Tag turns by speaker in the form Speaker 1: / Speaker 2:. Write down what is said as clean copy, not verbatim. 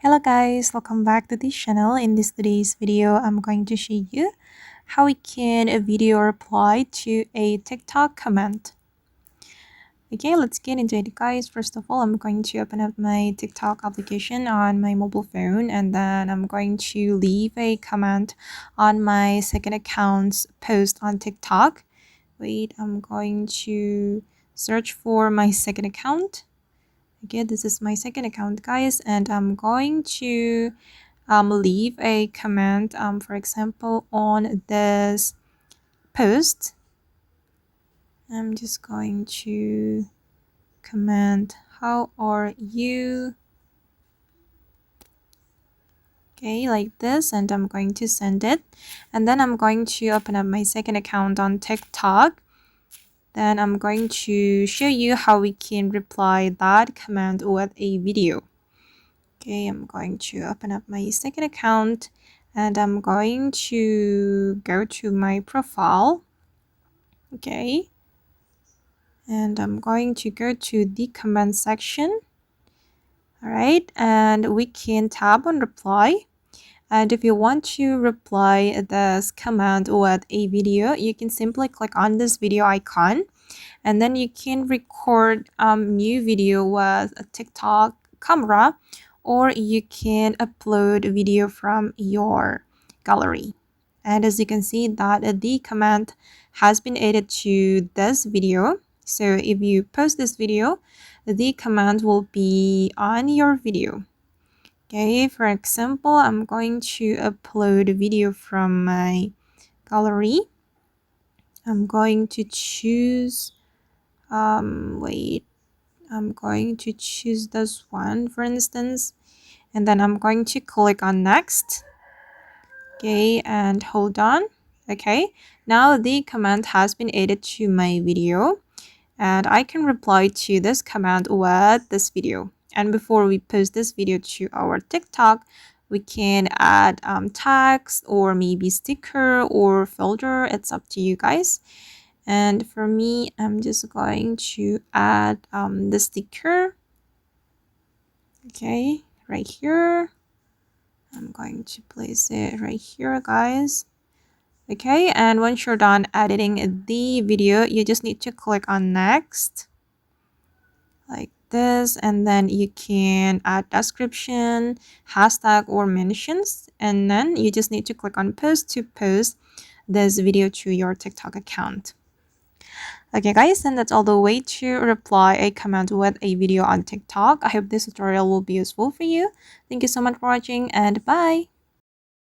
Speaker 1: Hello guys, welcome back to this channel. In today's video, I'm going to show you how we can video reply to a TikTok comment. Okay, let's get into it guys. First of all, I'm going to open up my TikTok application on my mobile phone, and then I'm going to leave a comment on my second account's post on TikTok. Wait, I'm going to search for my second account. Okay, this is my second account guys, and I'm going to leave a comment, for example, on this post. I'm just going to comment, how are you? Okay, like this, and I'm going to send it. And then I'm going to open up my second account on TikTok. Then I'm going to show you how we can reply that comment with a video. Okay, I'm going to open up my second account, and I'm going to go to my profile. Okay, and I'm going to go to the comment section. All right, and we can tap on reply. And if you want to reply this comment with a video, you can simply click on this video icon, and then you can record new video with a TikTok camera, or you can upload a video from your gallery. And as you can see that the comment has been added to this video. So if you post this video, the comment will be on your video. Okay, for example, I'm going to upload a video from my gallery. I'm going to choose wait, I'm going to choose this one, for instance, and then I'm going to click on next. Okay, and hold on. Okay, now the comment has been added to my video, and I can reply to this comment with this video. And before we post this video to our TikTok, we can add text or maybe sticker or filter. It's up to you guys. And for me, I'm just going to add the sticker. Okay, right here. I'm going to place it right here, guys. Okay, and once you're done editing the video, you just need to click on next, like this, and then you can add description, hashtag, or mentions, and then you just need to click on post to post this video to your TikTok account. Okay guys, and that's all the way to reply a comment with a video on TikTok. I hope this tutorial will be useful for you. Thank you so much for watching, and bye!